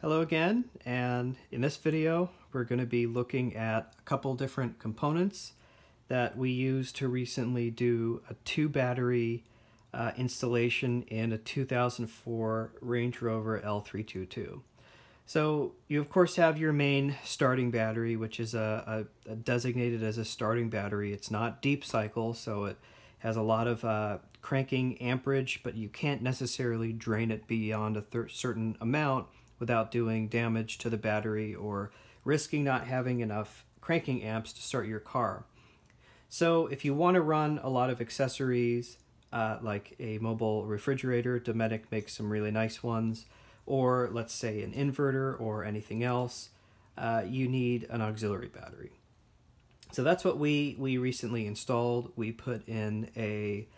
Hello again, and in this video we're going to be looking at a couple different components that we used to recently do a 2-battery installation in a 2004 Range Rover L322. So you of course have your main starting battery, which is designated as a starting battery. It's not deep cycle, so it has a lot of cranking amperage, but you can't necessarily drain it beyond a certain amount without doing damage to the battery or risking not having enough cranking amps to start your car. So if you want to run a lot of accessories like a mobile refrigerator, Dometic makes some really nice ones, or let's say an inverter or anything else, you need an auxiliary battery. So that's what we recently installed. We put in a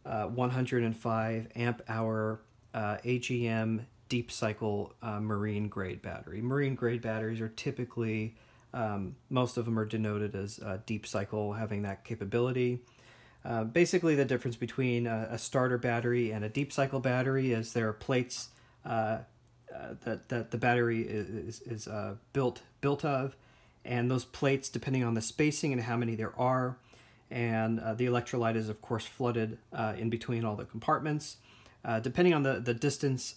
105 amp hour AGM deep cycle marine grade battery. Marine grade batteries are typically, most of them are denoted as deep cycle, having that capability. Basically the difference between a starter battery and a deep cycle battery is there are plates that the battery is built of, and those plates, depending on the spacing and how many there are, and the electrolyte is of course flooded in between all the compartments. Depending on the distance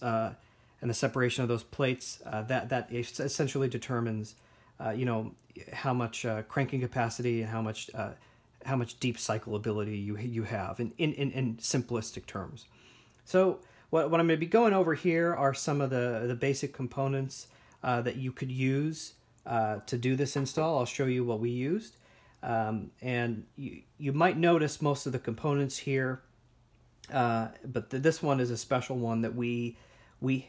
and the separation of those plates, that essentially determines, how much cranking capacity and how much deep cycle ability you have in simplistic terms. So what I'm going to be going over here are some of the basic components that you could use to do this install. I'll show you what we used, and you might notice most of the components here, but this one is a special one that we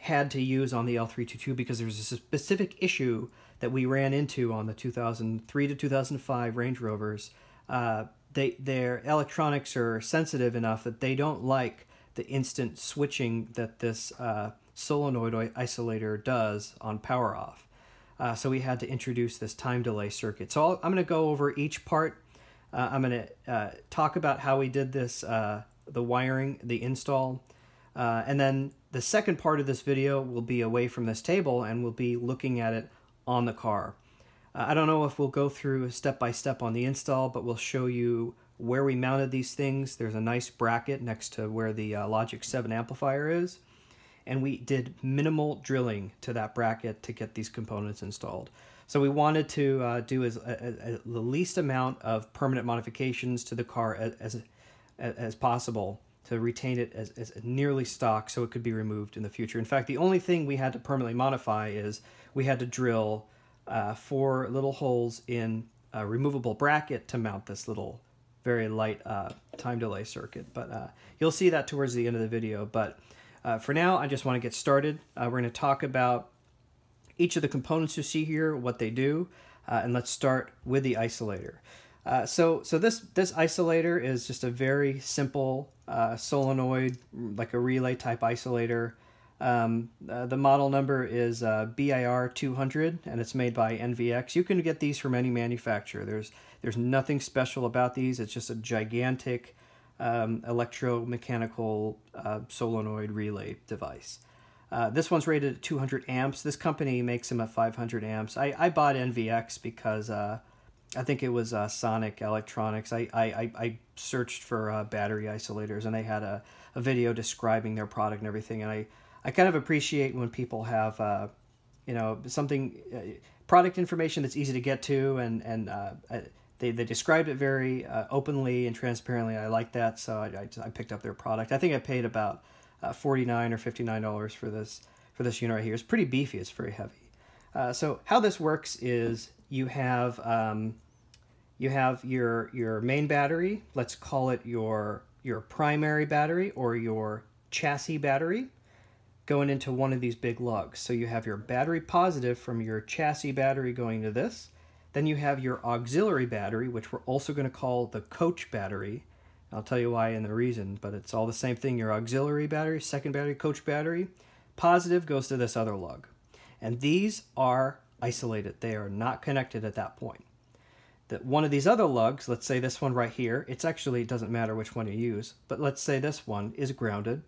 had to use on the L322 because there's a specific issue that we ran into on the 2003 to 2005 Range Rovers. Their electronics are sensitive enough that they don't like the instant switching that this solenoid isolator does on power off. So we had to introduce this time delay circuit. So I'm going to go over each part. I'm going to talk about how we did this, the wiring, the install, and then the second part of this video will be away from this table and we'll be looking at it on the car. I don't know if we'll go through step by step on the install, but we'll show you where we mounted these things. There's a nice bracket next to where the Logic 7 amplifier is, and we did minimal drilling to that bracket to get these components installed. So we wanted to do the least amount of permanent modifications to the car as possible, to retain it as nearly stock so it could be removed in the future. In fact, the only thing we had to permanently modify is we had to drill 4 little holes in a removable bracket to mount this little very light time delay circuit. But you'll see that towards the end of the video. But for now, I just want to get started. We're going to talk about each of the components you see here, what they do, and let's start with the isolator. So this isolator is just a very simple solenoid, like a relay type isolator. The model number is BIR 200, and it's made by NVX. You can get these from any manufacturer. There's nothing special about these. It's just a gigantic electromechanical solenoid relay device. This one's rated at 200 amps. This company makes them at 500 amps. I bought NVX because I think it was Sonic Electronics. I searched for battery isolators, and they had a video describing their product and everything. And I kind of appreciate when people have, something, product information that's easy to get to, and they described it very openly and transparently. I like that, so I picked up their product. I think I paid about $49 or $59 for this unit right here. It's pretty beefy. It's very heavy. So how this works is you have your main battery. Let's call it your primary battery or your chassis battery, going into one of these big lugs. So you have your battery positive from your chassis battery going to this. Then you have your auxiliary battery, which we're also going to call the coach battery. I'll tell you why and the reason, but it's all the same thing. Your auxiliary battery, second battery, coach battery, positive goes to this other lug. And these are isolated. They are not connected at that point. That one of these other lugs, let's say this one right here, it doesn't matter which one you use, but let's say this one is grounded.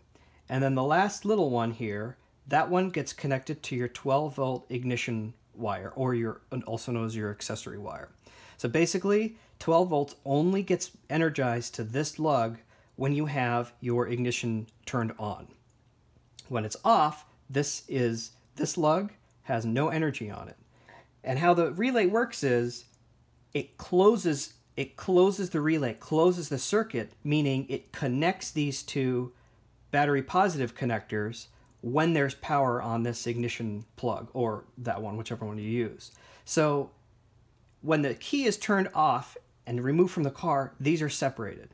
And then the last little one here that one gets connected to your 12-volt ignition wire, or also known as your accessory wire. So basically, 12 volts only gets energized to this lug when you have your ignition turned on. When it's off, this lug has no energy on it. And how the relay works is it closes the relay, closes the circuit, meaning it connects these two battery positive connectors when there's power on this ignition plug, or that one, whichever one you use. So when the key is turned off and removed from the car, these are separated.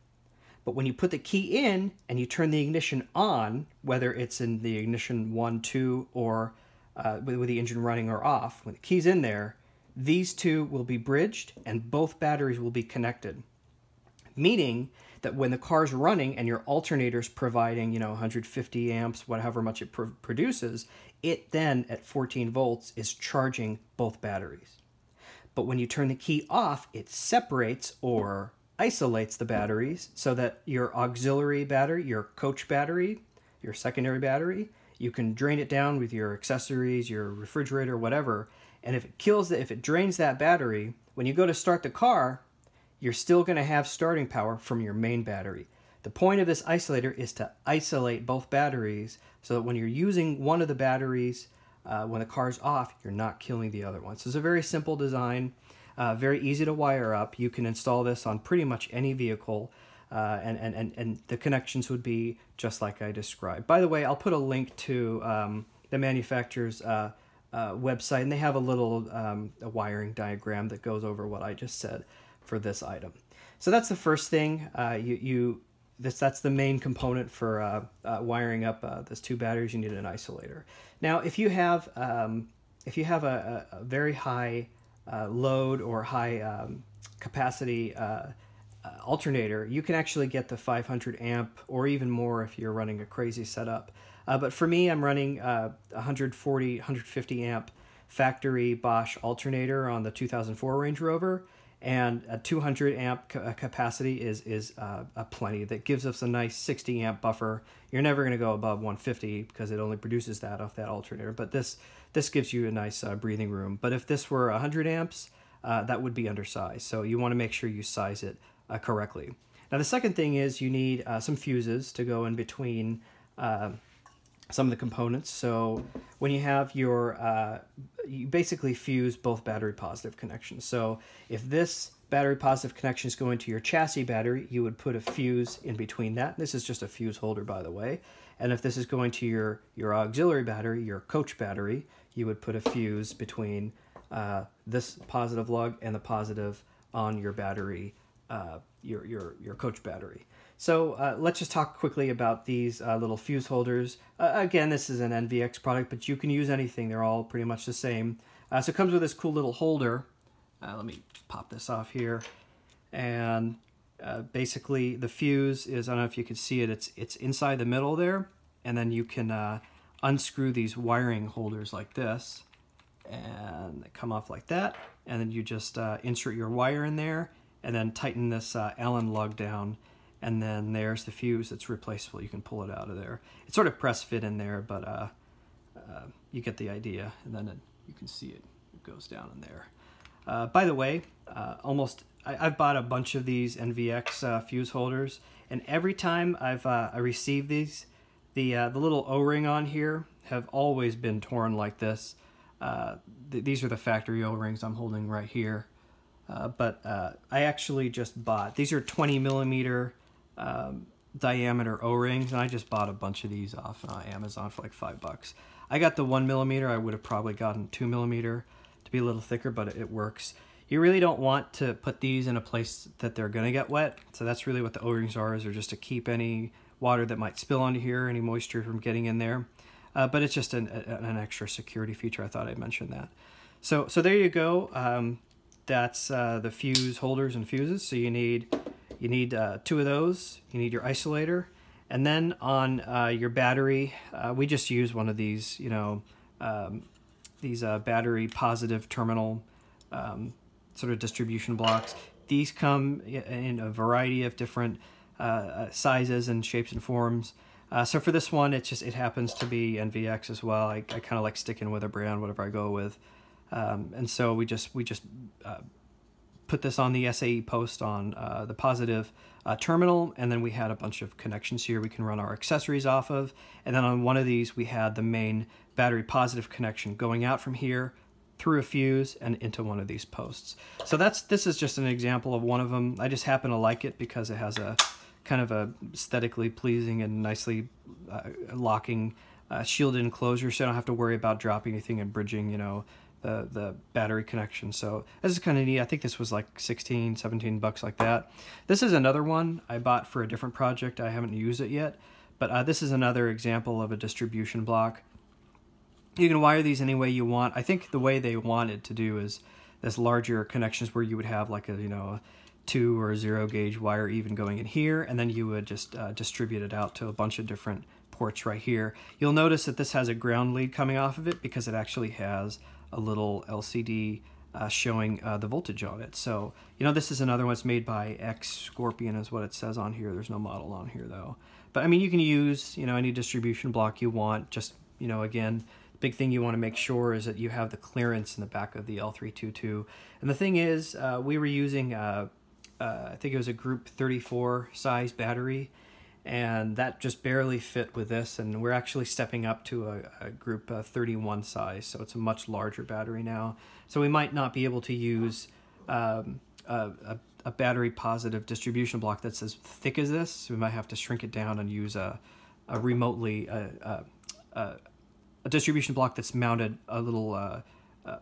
But when you put the key in and you turn the ignition on, whether it's in the ignition 1, 2, or with the engine running or off, when the key's in there, these two will be bridged and both batteries will be connected. Meaning that when the car's running and your alternator's providing, 150 amps, whatever much it produces, it then at 14 volts is charging both batteries. But when you turn the key off, it separates or isolates the batteries so that your auxiliary battery, your coach battery, your secondary battery, you can drain it down with your accessories, your refrigerator, whatever. And if it drains that battery, when you go to start the car, you're still going to have starting power from your main battery. The point of this isolator is to isolate both batteries so that when you're using one of the batteries, when the car's off, you're not killing the other one. So it's a very simple design, very easy to wire up. You can install this on pretty much any vehicle, and the connections would be just like I described. By the way, I'll put a link to the manufacturer's website, and they have a little a wiring diagram that goes over what I just said for this item. So that's the first thing. That's the main component for wiring up those two batteries. You need an isolator. Now, if you have a very high load or high capacity alternator, you can actually get the 500 amp or even more if you're running a crazy setup. But for me, I'm running 140, 150 amp factory Bosch alternator on the 2004 Range Rover, and a 200 amp capacity is plenty. That gives us a nice 60 amp buffer. You're never going to go above 150 because it only produces that off that alternator, but this gives you a nice breathing room. But if this were 100 amps, that would be undersized, so you want to make sure you size it correctly. Now the second thing is you need some fuses to go in between some of the components. So when you have your, you basically fuse both battery positive connections. So if this battery positive connection is going to your chassis battery, you would put a fuse in between that. This is just a fuse holder, by the way. And if this is going to your auxiliary battery, your coach battery, you would put a fuse between this positive lug and the positive on your battery, your coach battery. So let's just talk quickly about these little fuse holders. Again, this is an NVX product, but you can use anything. They're all pretty much the same. So it comes with this cool little holder. Let me pop this off here. And basically the fuse is, I don't know if you can see it, it's inside the middle there. And then you can unscrew these wiring holders like this. And they come off like that. And then you just insert your wire in there and then tighten this Allen lug down. And then there's the fuse that's replaceable. You can pull it out of there. It's sort of press fit in there, but you get the idea. And then you can see it goes down in there. By the way, I've bought a bunch of these NVX fuse holders, and every time I received these, the little O-ring on here have always been torn like this. These are the factory O-rings I'm holding right here. But I actually just bought, these are 20 millimeter diameter O-rings, and I just bought a bunch of these off Amazon for like $5. I got the 1 millimeter. I would have probably gotten 2 millimeter to be a little thicker, but it works. You really don't want to put these in a place that they're going to get wet, so that's really what the O-rings are, is they're just to keep any water that might spill onto here, any moisture from getting in there. But it's just an extra security feature. I thought I'd mention that. So there you go. That's the fuse holders and fuses. So you need 2 of those. You need your isolator, and then on your battery, we just use one of these, these battery positive terminal sort of distribution blocks. These come in a variety of different sizes and shapes and forms. So for this one, it happens to be NVX as well. I kind of like sticking with a brand, whatever I go with. And so we just put this on the SAE post on the positive terminal, and then we had a bunch of connections here we can run our accessories off of. And then on one of these, we had the main battery positive connection going out from here through a fuse and into one of these posts. So this is just an example of one of them. I just happen to like it because it has a kind of a aesthetically pleasing and nicely locking shielded enclosure, so I don't have to worry about dropping anything and bridging, you know, the battery connection. So this is kind of neat. I think this was like 16, 17 bucks like that. This is another one I bought for a different project. I haven't used it yet, but this is another example of a distribution block. You can wire these any way you want. I think the way they wanted to do is this larger connections where you would have like a, you know, 2 or 0 gauge wire even going in here, and then you would just distribute it out to a bunch of different ports right here. You'll notice that this has a ground lead coming off of it because it actually has a little LCD showing the voltage on it. So, you know, this is another one that's made by X Scorpion is what it says on here. There's no model on here though. But I mean, you can use, you know, any distribution block you want. Just, you know, again, the big thing you want to make sure is that you have the clearance in the back of the L322. And the thing is, we were using, I think it was a group 34 size battery, and that just barely fit with this, and we're actually stepping up to a group 31 size, so it's a much larger battery now. So we might not be able to use a battery positive distribution block that's as thick as this. So we might have to shrink it down and use a distribution block that's mounted a little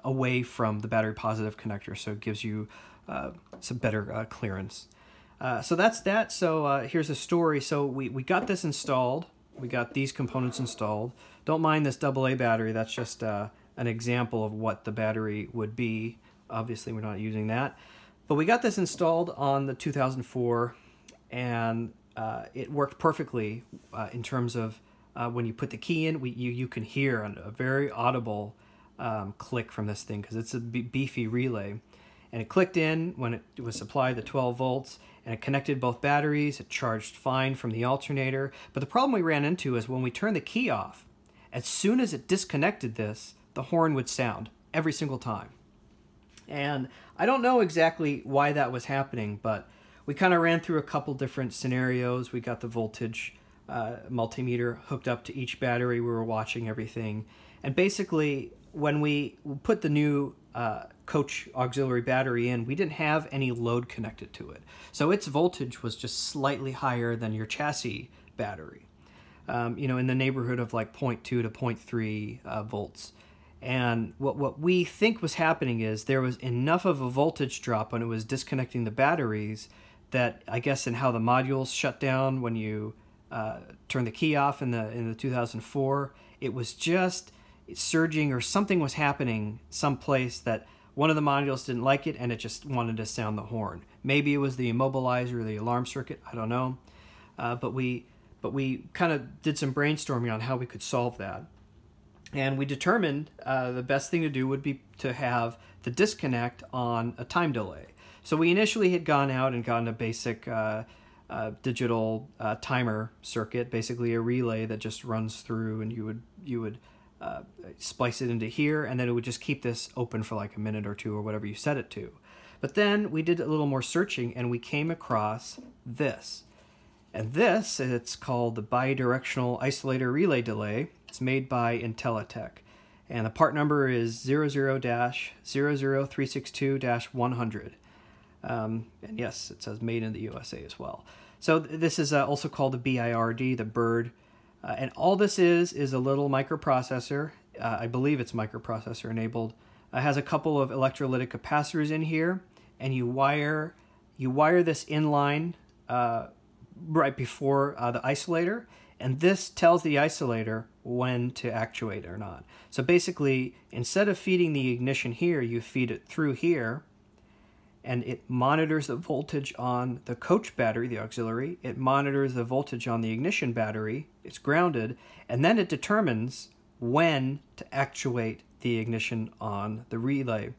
away from the battery positive connector, so it gives you some better clearance. So that's that. So here's the story. So we got this installed. We got these components installed. Don't mind this AA battery. That's just an example of what the battery would be. Obviously, we're not using that. But we got this installed on the 2004, and it worked perfectly in terms of when you put the key in, you can hear a very audible click from this thing because it's a beefy relay. And it clicked in when it was supplied the 12 volts, and it connected both batteries. It charged fine from the alternator. But the problem we ran into is when we turned the key off, as soon as it disconnected this, the horn would sound every single time. And I don't know exactly why that was happening, but we kind of ran through a couple different scenarios. We got the voltage multimeter hooked up to each battery. We were watching everything. And basically, when we put the new coach auxiliary battery in, we didn't have any load connected to it. So its voltage was just slightly higher than your chassis battery, you know, in the neighborhood of like 0.2 to 0.3 volts. And what we think was happening is there was enough of a voltage drop when it was disconnecting the batteries that, I guess, in how the modules shut down when you turn the key off in the 2004, it was just surging, or something was happening someplace that one of the modules didn't like it, and it just wanted to sound the horn. Maybe it was the immobilizer or the alarm circuit, I don't know. But we kind of did some brainstorming on how we could solve that. And we determined the best thing to do would be to have the disconnect on a time delay. So we initially had gone out and gotten a basic digital timer circuit, basically a relay that just runs through, and you would splice it into here, and then it would just keep this open for like a minute or two or whatever you set it to. But then we did a little more searching, and we came across this. And this, it's called the Bi-directional Isolator Relay Delay. It's made by Intellitec. And the part number is 00-00362-100. And yes, it says made in the USA as well. So this is also called the BIRD, the bird. And all this is a little microprocessor. I believe it's microprocessor enabled. It has a couple of electrolytic capacitors in here, and you wire this inline right before the isolator, and this tells the isolator when to actuate or not. So basically, instead of feeding the ignition here, you feed it through here, and it monitors the voltage on the coach battery, the auxiliary. It monitors the voltage on the ignition battery. It's grounded, and then it determines when to actuate the ignition on the relay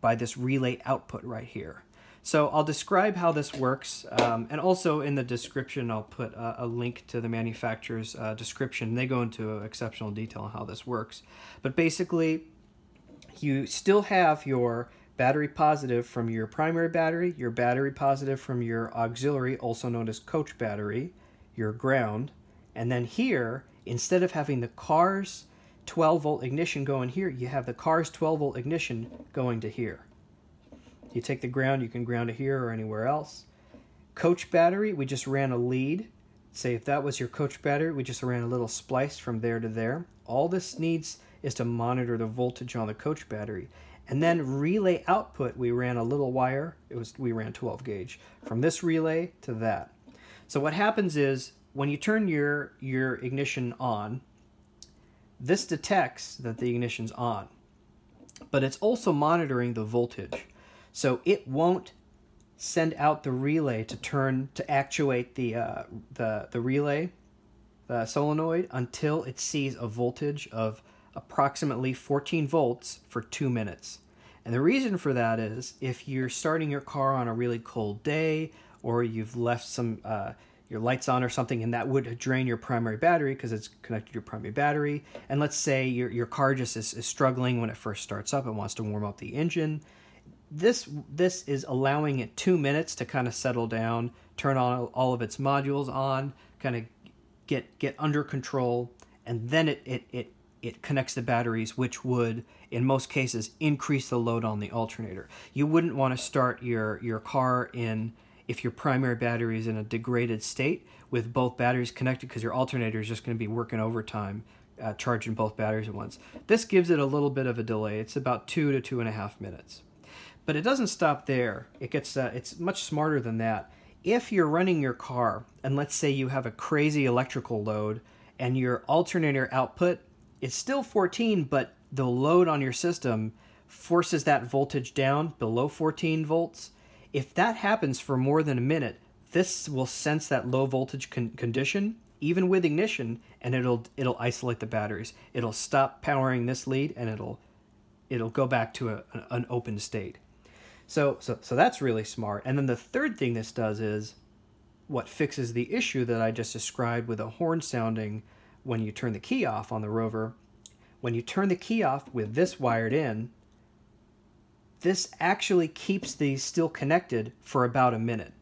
by this relay output right here. So I'll describe how this works, and also in the description I'll put a link to the manufacturer's description. They go into exceptional detail on how this works. But basically, you still have your battery positive from your primary battery, your battery positive from your auxiliary, also known as coach battery, your ground, and then here, instead of having the car's 12-volt ignition going here, you have the car's 12-volt ignition going to here. You take the ground, you can ground it here or anywhere else. Coach battery, we just ran a lead. Say if that was your coach battery, we just ran a little splice from there to there. All this needs is to monitor the voltage on the coach battery. And then relay output, we ran a little wire. We ran 12 gauge from this relay to that. So what happens is when you turn your ignition on, this detects that the ignition's on, but it's also monitoring the voltage. So it won't send out the relay to actuate the relay, the solenoid, until it sees a voltage of approximately 14 volts for 2 minutes. And the reason for that is if you're starting your car on a really cold day, or you've left some your lights on or something, and that would drain your primary battery because it's connected to your primary battery. And let's say your car just is struggling when it first starts up and wants to warm up the engine. This is allowing it 2 minutes to kind of settle down, turn on all of its modules on, kind of get under control, and then it connects the batteries, which would, in most cases, increase the load on the alternator. You wouldn't want to start your car if your primary battery is in a degraded state with both batteries connected, because your alternator is just going to be working overtime, charging both batteries at once. This gives it a little bit of a delay. It's about 2 to 2.5 minutes. But it doesn't stop there. It's much smarter than that. If you're running your car, and let's say you have a crazy electrical load, and your alternator output is still 14, but the load on your system forces that voltage down below 14 volts, if that happens for more than a minute, this will sense that low voltage condition, even with ignition, and it'll isolate the batteries. It'll stop powering this lead, and it'll go back to an open state. So that's really smart. And then the third thing this does is what fixes the issue that I just described with a horn sounding when you turn the key off on the Rover. When you turn the key off with this wired in, this actually keeps these still connected for about a minute.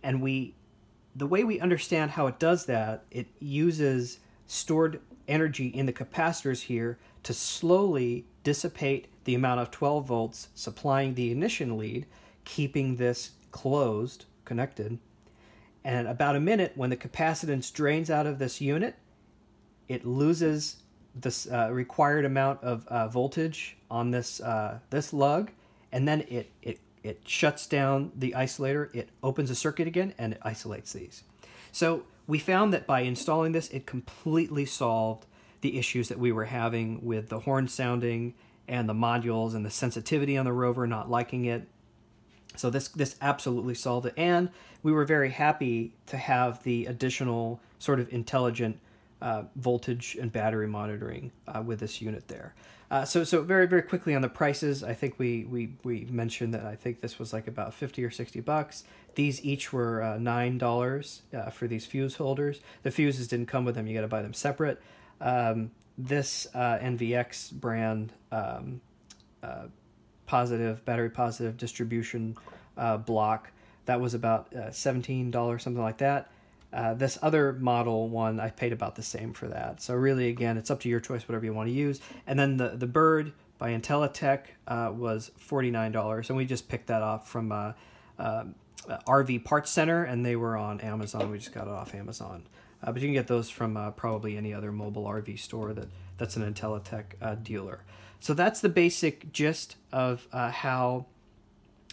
And the way we understand how it does that, it uses stored energy in the capacitors here to slowly dissipate the amount of 12 volts supplying the ignition lead, keeping this closed, connected. And about a minute, when the capacitance drains out of this unit, it loses this required amount of voltage on this lug, and then it shuts down the isolator, it opens a circuit again, and it isolates these. So we found that by installing this, it completely solved the issues that we were having with the horn sounding and the modules and the sensitivity on the Rover not liking it. So this absolutely solved it, and we were very happy to have the additional sort of intelligent voltage and battery monitoring with this unit there. So very, very quickly on the prices, I think we mentioned that I think this was like about 50 or 60 bucks. These each were $9 for these fuse holders. The fuses didn't come with them. You got to buy them separate. This NVX brand battery positive distribution block, that was about $17, something like that. This other model one, I paid about the same for that. So really, again, it's up to your choice, whatever you want to use. And then the Bird by Intellitec was $49, and we just picked that off from RV Parts Center, and they were on Amazon. We just got it off Amazon. But you can get those from probably any other mobile RV store that's an Intellitec dealer. So that's the basic gist of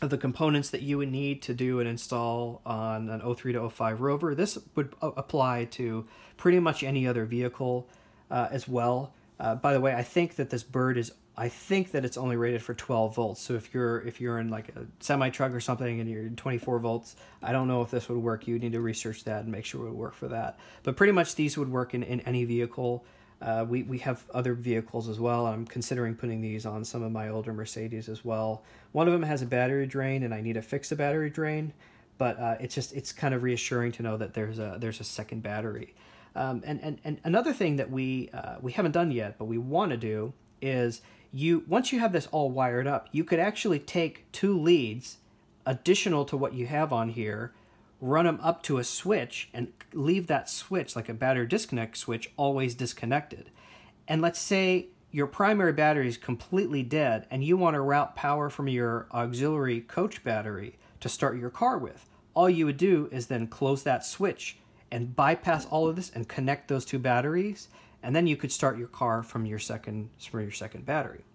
of the components that you would need to do an install on an 03 to 05 Rover. This would apply to pretty much any other vehicle as well. By the way, I think that this Bird it's only rated for 12 volts. So if you're in like a semi truck or something and you're 24 volts, I don't know if this would work. You would need to research that and make sure it would work for that. But pretty much these would work in any vehicle. We have other vehicles as well. I'm considering putting these on some of my older Mercedes as well. One of them has a battery drain, and I need to fix the battery drain, but it's kind of reassuring to know that there's a second battery. And another thing that we haven't done yet, but we want to do is once you have this all wired up, you could actually take two leads additional to what you have on here, run them up to a switch, and leave that switch, like a battery disconnect switch, always disconnected. And let's say your primary battery is completely dead and you want to route power from your auxiliary coach battery to start your car with. All you would do is then close that switch and bypass all of this and connect those two batteries, and then you could start your car from your second battery.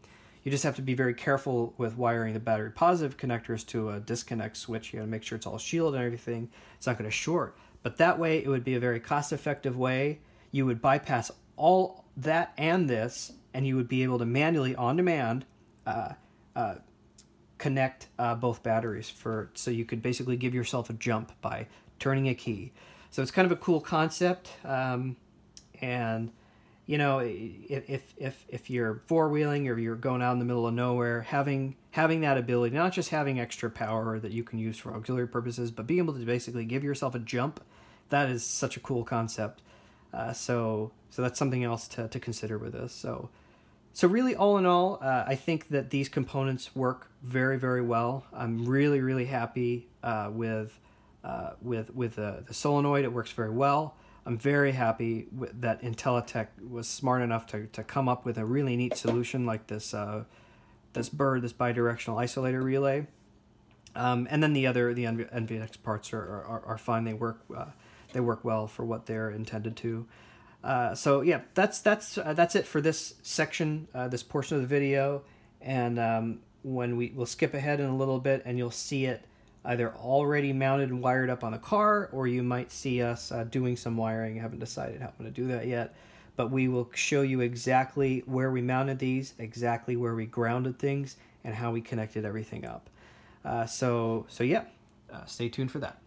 You just have to be very careful with wiring the battery positive connectors to a disconnect switch. You got to make sure it's all shielded and everything. It's not going to short. But that way, it would be a very cost-effective way. You would bypass all that and this, and you would be able to manually, on demand, connect both batteries so you could basically give yourself a jump by turning a key. So it's kind of a cool concept, and you know, if you're four-wheeling or you're going out in the middle of nowhere, having that ability, not just having extra power that you can use for auxiliary purposes, but being able to basically give yourself a jump, that is such a cool concept. So that's something else to consider with this. So really, all in all, I think that these components work very, very well. I'm really, really happy with the solenoid. It works very well. I'm very happy that Intellitec was smart enough to come up with a really neat solution like this this bi-directional isolator relay. And then the NVX parts are fine. They work well for what they're intended to. So yeah, that's it for this section, this portion of the video. And when we'll skip ahead in a little bit, and you'll see it either already mounted and wired up on a car, or you might see us doing some wiring. I haven't decided how I'm going to do that yet, but we will show you exactly where we mounted these, exactly where we grounded things, and how we connected everything up. So yeah, stay tuned for that.